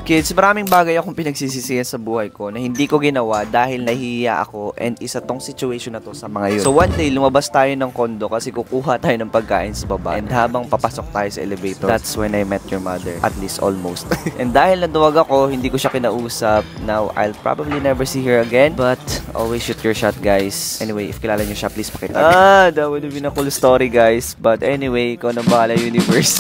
Kids, maraming bagay akong pinagsisisihan sa buhay ko na hindi ko ginawa dahil nahihiya ako, and isa tong situation na to sa mga yun. So one day, lumabas tayo ng kondo kasi kukuha tayo ng pagkain sa baba, and habang papasok tayo sa elevator, that's when I met your mother. At least almost. And dahil naduwag ako, hindi ko siya kinausap. Now, I'll probably never see her again, but always shoot your shot, guys. Anyway, if kilala nyo siya, please pakita. That would have been a cool story, guys. But anyway, ikaw na bahala, universe.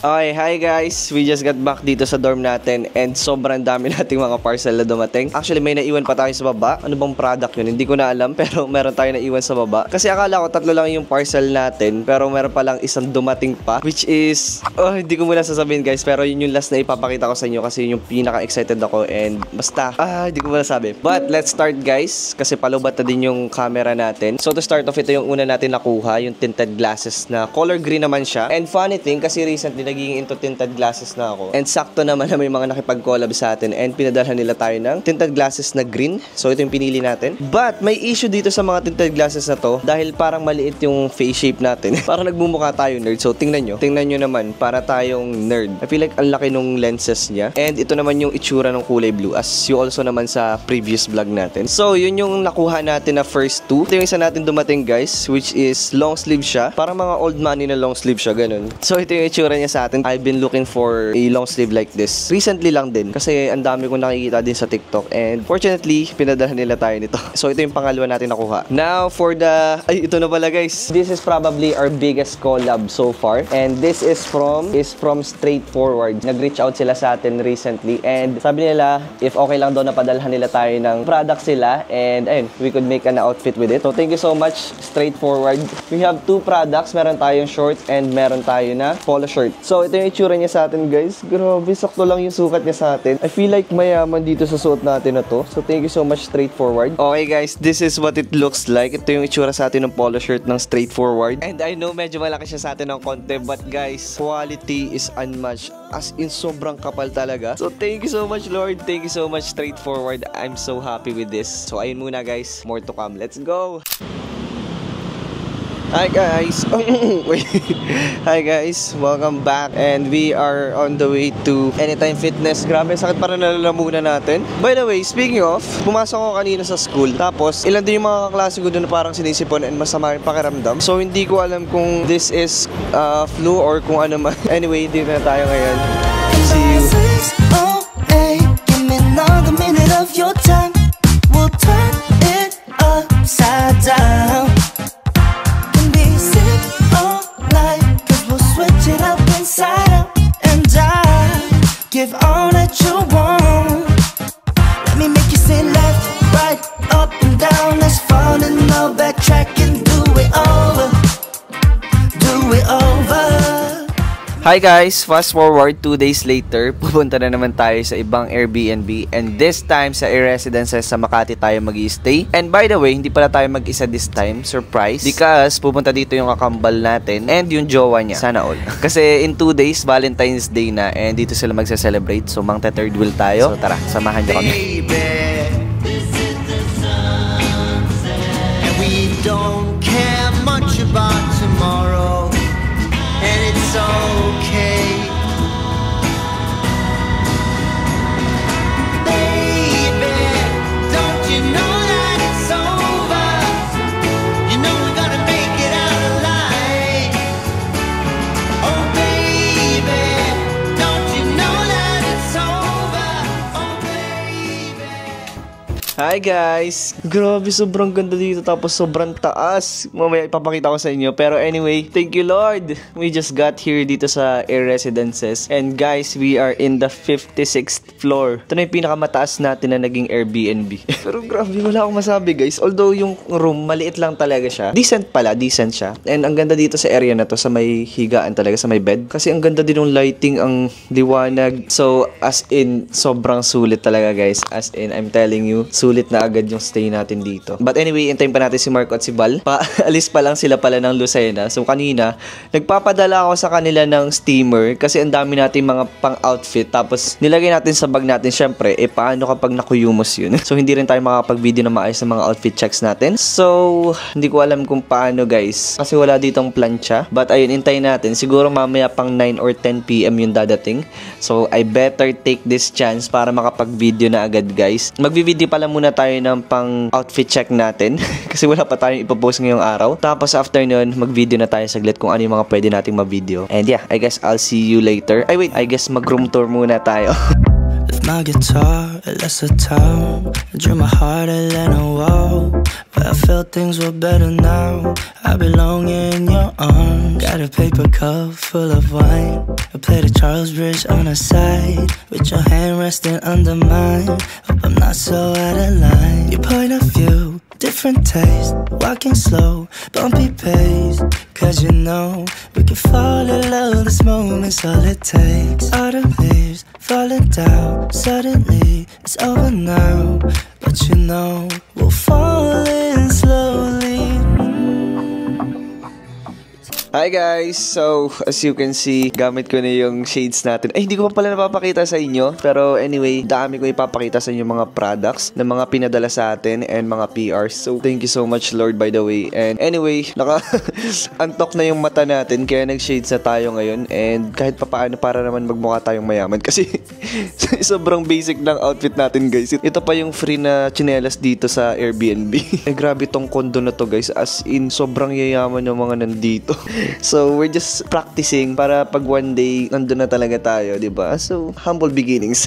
Okay, hi guys! We just got back dito sa dorm natin and sobrang dami nating mga parcel na dumating. Actually, may naiwan pa tayo sa baba. Ano bang product yun? Hindi ko na alam, pero meron tayo naiwan sa baba. Kasi akala ko 3 lang yung parcel natin, pero meron pa lang isang dumating pa, which is, hindi ko muna sasabihin guys, pero yun yung last na ipapakita ko sa inyo kasi yun yung pinaka-excited ako, and basta, hindi ko muna sabi. But let's start guys, kasi palubat na din yung camera natin. So to start off, ito yung una natin nakuha, yung tinted glasses na color green naman siya. And funny thing, kasi recently naging into tinted glasses na ako. And sakto naman na may mga nakipag-collab sa atin and pinadalhan nila tayo ng tinted glasses na green. So ito yung pinili natin. But may issue dito sa mga tinted glasses na to dahil parang maliit yung face shape natin. Parang nagmumukha tayo nerd. So tingnan nyo naman, para tayong nerd. I feel like ang laki nung lenses niya. And ito naman yung itsura ng kulay blue, as you also naman sa previous vlog natin. So yun yung nakuha natin na first 2. Ito yung isa natin dumating guys, which is long sleeve siya. Parang mga old money na long sleeve siya, ganun. So ito yung itsura niya sa atin. I've been looking for a long sleeve like this recently lang din kasi ang dami kong nakikita din sa TikTok, and fortunately pinadalhan nila tayo nito. So ito yung pangalawa natin nakuha. Now for the ito na pala guys, this is probably our biggest collab so far, and this is from Straightforward. Nag-reach out sila sa atin recently, and sabi nila if okay lang daw na padalhan nila tayo ng product sila, and ayun, we could make an outfit with it. So thank you so much Straightforward. We have 2 products, meron tayong short and meron tayo na polo shirt. So ito yung itsura niya sa atin guys. Grabe, sakto lang yung sukat niya sa atin. I feel like mayaman dito sa suot natin na to. So thank you so much Straightforward. Okay guys, this is what it looks like. Ito yung itsura sa atin ng polo shirt ng Straightforward. And I know medyo malaki siya sa atin ng konti, but guys, quality is unmatched. As in, sobrang kapal talaga. So thank you so much Lord. Thank you so much Straightforward. I'm so happy with this. So ayun muna guys, more to come. Let's go! Hi guys! Hi guys! Welcome back, and we are on the way to Anytime Fitness. Grabe, sakit para nalalamunan natin. By the way, speaking of, pumasok ako kanina sa school, tapos ilan din yung mga kaklase ko doon na parang sinisipon and masama yung pakiramdam. So hindi ko alam kung this is flu or kung ano man. Anyway, dito na tayo ngayon. See you! Give me another minute of your time. We'll turn it upside down. Give all that you want. Let me make you say left, right, up and down. Let's fall in love, backtrack and do it over. Do it over. Hi guys! Fast forward 2 days later, pupunta na naman tayo sa ibang Airbnb, and this time sa Residences sa Makati tayo mag-i-stay. And by the way, hindi pala tayo mag-isa this time, surprise, because pupunta dito yung kakambal natin and yung jowa niya. Sana all. Kasi in 2 days, Valentine's Day na, and dito sila magsa-celebrate. So mang third wheel tayo. So tara, samahan niyo kami. This is the sunset, and we don't care much about tomorrow. And it's okay, baby, don't you know that it's over? You know we're gonna make it out alive. Oh baby, don't you know that it's over? Oh baby. Hi guys! Grabe, sobrang ganda dito, tapos sobrang taas. Mamaya ipapakita ko sa inyo. Pero anyway, thank you Lord! We just got here dito sa Air Residences. And guys, we are in the 56th floor. Ito na yung pinakamataas natin na naging Airbnb. Pero grabe, wala akong masabi guys. Although yung room, maliit lang talaga siya. Decent pala, decent siya. And ang ganda dito sa area na to, sa may higaan talaga, sa may bed. Kasi ang ganda din ng lighting, ang liwanag. So, as in, sobrang sulit talaga guys. As in, I'm telling you, sulit outfit na agad yung stay natin dito. But anyway, intayin pa natin si Marco at si Val. Alis pa lang sila pala ng Lucena. So kanina, nagpapadala ako sa kanila ng steamer kasi ang dami natin mga pang-outfit. Tapos nilagay natin sa bag natin. Syempre, paano kapag nakuyumos yun? So hindi rin tayo makapag-video na maayos ng mga outfit checks natin. So, hindi ko alam kung paano guys. Kasi wala ditong plancha. But ayun, intayin natin. Siguro mamaya pang 9 or 10 PM yung dadating. So, I better take this chance para makapag-video na agad guys. Mag-video pala muna tayo ng pang-outfit check natin. Kasi wala pa tayong ipopost ngayong araw. Tapos after nun, mag-video na tayo saglit kung ano yung mga pwede nating ma-video. And yeah, I guess I'll see you later. Ay wait, I guess mag-room tour muna tayo. With my guitar, I left the town. I drew my heart, I let it wall. But I felt things were better now. I belong in your arms. Got a paper cup full of wine. I played a Charles Bridge on the side, with your hand resting under mine. Hope I'm not so out of line. Your point of view, different taste. Walking slow, bumpy pace. Cause you know, we can fall in love, this moment's all it takes. Autumn leaves falling down, suddenly it's over now. But you know, we'll fall in slowly. Hi guys! So, as you can see, gamit ko na yung shades natin. Ay, hindi ko pa pala napapakita sa inyo. Pero anyway, dami ko ipapakita sa inyo mga products na mga pinadala sa atin and mga PRs. So, thank you so much Lord by the way. And anyway, antok na yung mata natin kaya nag-shades na tayo ngayon. And kahit papaano para naman magmukha tayong mayaman. Kasi sobrang basic ng outfit natin guys. Ito pa yung free na chinelas dito sa Airbnb. Grabe tong condo na to guys. As in, sobrang yayaman yung mga nandito. So, we're just practicing para pag one day, nandun na talaga tayo, diba? So, humble beginnings.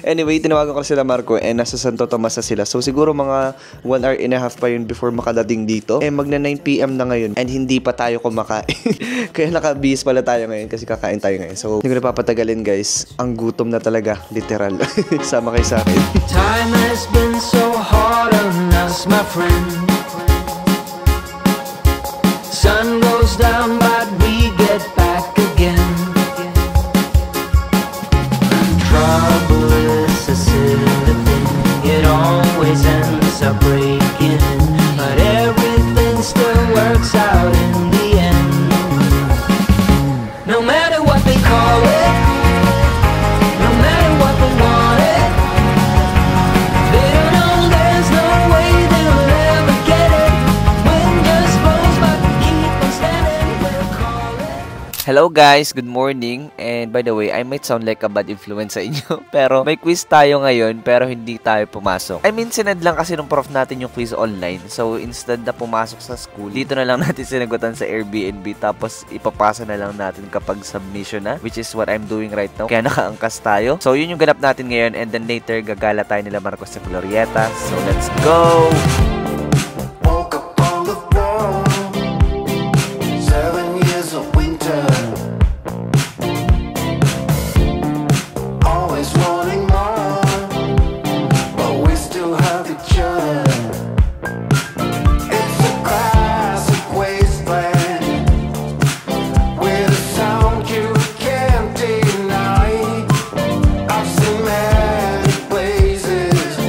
Anyway, tinawagan ko sila Marco and nasa Santo Tomas na sila. So, siguro mga 1 hour and a half pa yun before makadating dito. Eh, magna 9 PM na ngayon and hindi pa tayo kumakain. Kaya nakabihis pala tayo ngayon kasi kakain tayo ngayon. So, hindi ko na papatagalin guys. Ang gutom na talaga, literal. Sama kayo sa akin. Time has been so hard on us, my friend. Sun goes down, but we get back again. Trouble is a silly thing, it always ends up breaking. But everything still works out in the end. No matter what they call it, no matter what they want it, they don't know there's no way they'll ever get it. When just blows but keep on standing, we'll call it. Hello guys, good morning. And by the way, I might sound like a bad influence sa inyo. Pero may quiz tayo ngayon pero hindi tayo pumasok. I mean, sinad lang kasi ng prof natin yung quiz online. So instead na pumasok sa school, dito na lang natin sinagutan sa Airbnb. Tapos ipapasa na lang natin kapag submission na, which is what I'm doing right now. Kaya nakaangkas tayo. So yun yung ganap natin ngayon. And then later, gagala tayo nila Marcos sa Glorieta. So let's go! Woke up on the floor, 7 years of winter, always wanting more, but we still have each other. It's a classic wasteland with a sound you can't deny. I've seen many places,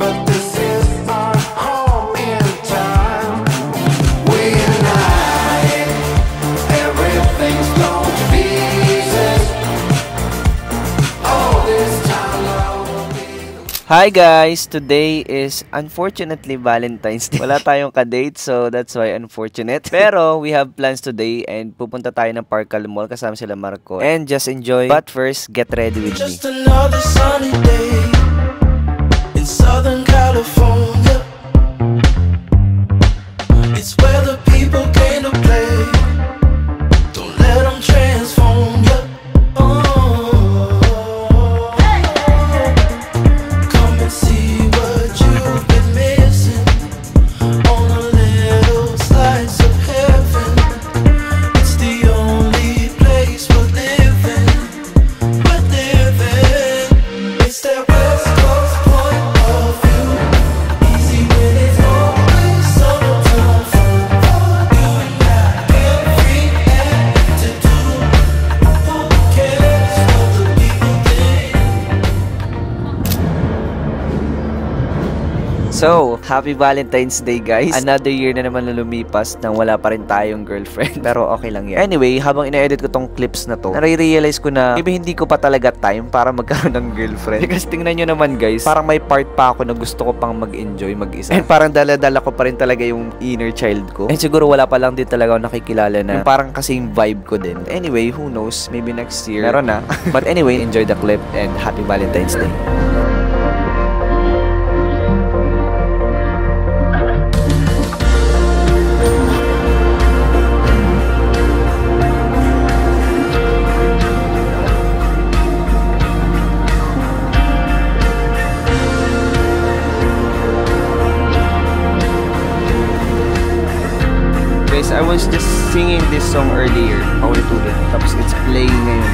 but this is our home in time. We unite, everything's going to pieces. All this time love will be the Hi guys! Today is unfortunately Valentine's Day. Wala tayong ka-date, so that's why unfortunate. Pero we have plans today and pupunta tayo ng Parkal Mall kasama sila Marco. And just enjoy. But first, get ready with me. Just another sunny day in Southern California. It's where the people came to play. Don't let them transform you. Come and see what you've been missing on a little slice of heaven. It's the only place we're living. We're living. It's that West Coast point of view. Easy when it's always summertime for you and I. So, happy Valentine's Day guys. Another year na naman na lumipas nang wala pa rin tayong girlfriend. Pero okay lang yan. Anyway, habang ina-edit ko tong clips na to, nare-realize ko na maybe hindi ko pa talaga time para magkaroon ng girlfriend. Kasi tingnan nyo naman guys, parang may part pa ako na gusto ko pang mag-enjoy mag-isa. And parang dala-dala ko pa rin talaga yung inner child ko. And siguro wala pa lang din talaga ako nakikilala na yung parang kasing vibe ko din. Anyway, who knows? Maybe next year. Meron na. But anyway, enjoy the clip and happy Valentine's Day. I was just singing this song earlier, paulit-ulit, tapos it's playing ngayon.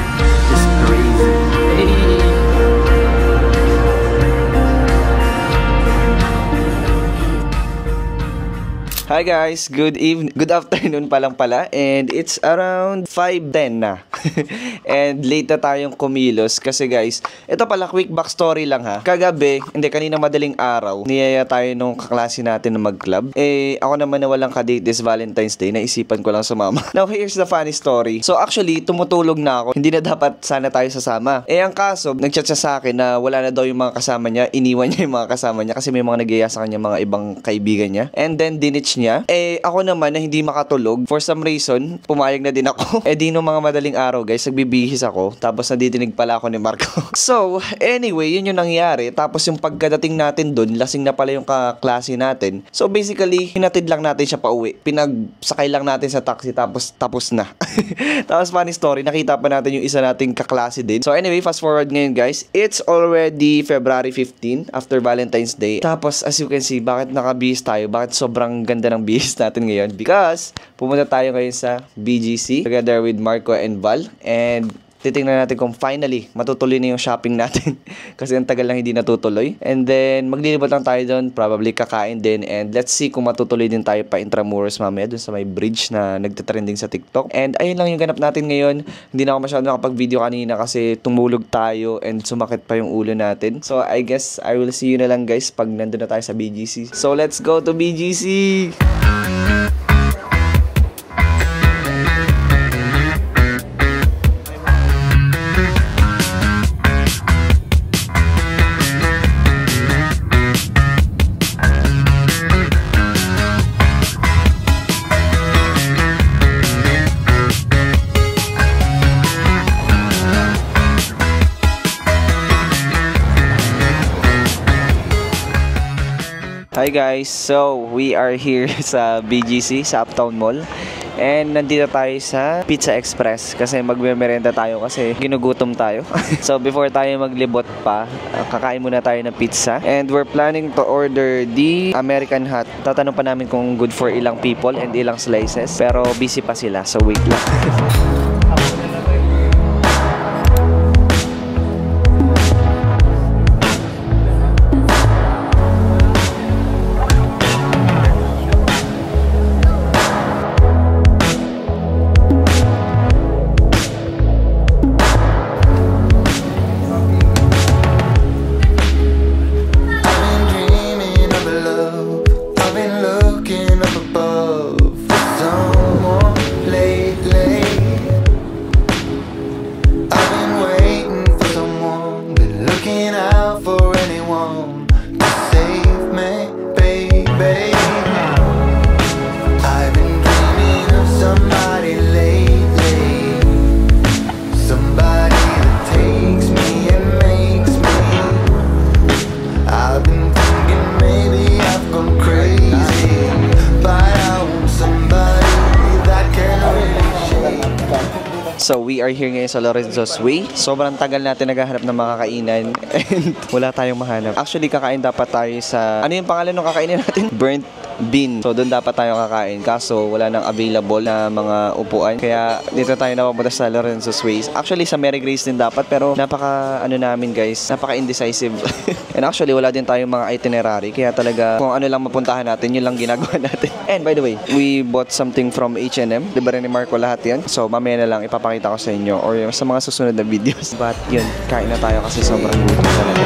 Just crazy. Hey! Hi guys, good afternoon pa lang pala, and it's around 5:10 na. And late na tayong kumilos kasi guys, ito pala quick backstory lang ha. Kagabi, hindi kanina madaling araw, niyaya tayo nung kaklase natin na mag-club. Ako naman na walang kadate this Valentine's Day, naisipan ko lang sumama. Now here's the funny story. So actually, tumutulog na ako. Hindi na dapat sana tayo sasama. Ang kaso, nag-chat siya sa akin na wala na daw yung mga kasama niya, iniwan niya yung mga kasama niya kasi may mga nag-iaya sa kanya mga ibang kaibigan niya. And then dinitch niya. Ako naman na hindi makatulog, for some reason, pumayag na din ako. Di nung mga madaling araw guys, nagbibihis ako. Tapos nadidinig pala ako ni Marco. So, anyway, yun yung nangyari. Tapos yung pagkadating natin dun, lasing na pala yung kaklase natin. So basically, hinatid lang natin siya pa uwi. Pinagsakay lang natin sa taxi, tapos na. Tapos funny story, nakita pa natin yung isa nating kaklase din. So anyway, fast forward ngayon guys. It's already February 15, after Valentine's Day. Tapos as you can see, bakit nakabihis tayo? Bakit sobrang ganda ng bihis natin ngayon? Because pumunta tayo ngayon sa BGC together with Marco and Val, and titingnan natin kung finally matutuloy na yung shopping natin kasi ang tagal lang hindi natutuloy. And then maglilibot lang tayo doon, probably kakain din, and let's see kung matutuloy din tayo pa Intramuros mamaya doon sa may bridge na nagte-trending sa TikTok. And ayun lang yung ganap natin ngayon. Hindi na ako masyado nakapag-video kanina kasi tumulog tayo and sumakit pa yung ulo natin. So I guess I will see you na lang guys pag nandun na tayo sa BGC. So let's go to BGC! Hi guys, so we are here sa BGC, sa Uptown Mall. And nandito tayo sa Pizza Express kasi magme-merenda tayo kasi ginugutom tayo. So before tayo maglibot pa, kakain muna tayo ng pizza. And we're planning to order the American Hot. Tatanong pa namin kung good for ilang people and ilang slices. Pero busy pa sila, so wait lang. So we are here ngayon sa Lorenzo's Way. Sobrang tagal natin naghahanap ng mga kainan and wala tayong mahanap. Actually, kakain dapat tayo sa... Ano yung pangalan ng kakainin natin? Burnt Bean. So doon dapat tayo kakain. Kaso wala nang available na mga upuan. Kaya dito tayo napapunta sa Lorenzo's Way. Actually, sa Mary Grace din dapat. Pero napaka namin guys. Napaka indecisive. And actually, wala din tayong mga itinerary. Kaya talaga kung ano lang mapuntahan natin, yun lang ginagawa natin. And by the way, we bought something from H&M. Diba rin ni Marco lahat yan? So mamaya na lang ipapakita ko sa inyo or sa mga susunod na videos. But yun, kain na tayo kasi sobrang gutom talaga.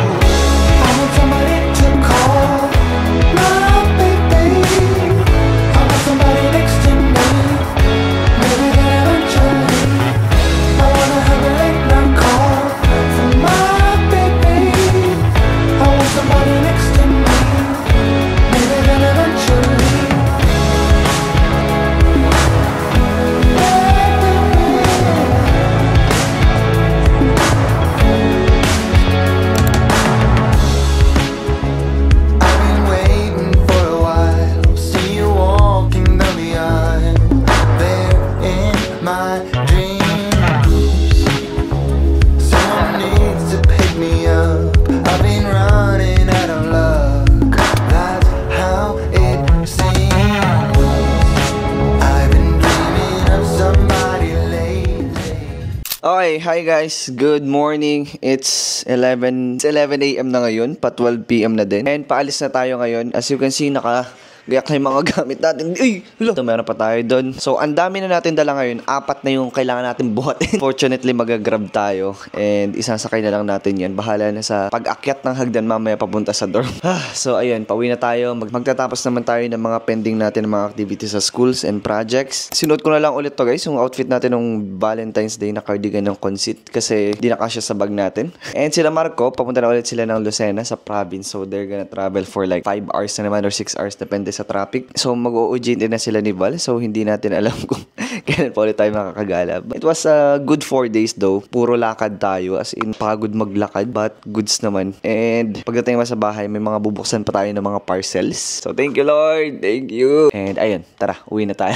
Okay, hi guys. Good morning. It's 11 a.m. na ngayon, pa 12 p.m. na din. And paalis na tayo ngayon. As you can see, gayak na yung mga gamit natin. Ay, ito meron pa tayo doon. So, ang dami na natin dala ngayon. 4 na yung kailangan natin buhatin. Fortunately, magagrab tayo. And isasakay na lang natin yan. Bahala na sa pag-akyat ng hagdan mamaya papunta sa dorm. So, ayun. Pauwi na tayo. Magtatapos naman tayo ng mga pending natin ng mga activities sa schools and projects. Sinuot ko na lang ulit to guys. Yung outfit natin ng Valentine's Day na cardigan ng conceit. Kasi di na kasya sa bag natin. And sila Marco, papunta na ulit sila ng Lucena sa province. So, they're gonna travel for like 5 hours na naman or 6 hours. Depende sa traffic. So, mag-o-OJ din na sila ni Val. So, hindi natin alam kung kailan pa ulit tayo makakagala. It was a good 4 days though. Puro lakad tayo. As in, pagod maglakad. But, goods naman. And, pagdating mo sa bahay, may mga bubuksan pa tayo ng mga parcels. So, thank you Lord. Thank you. And, ayun. Tara, uwi na tayo.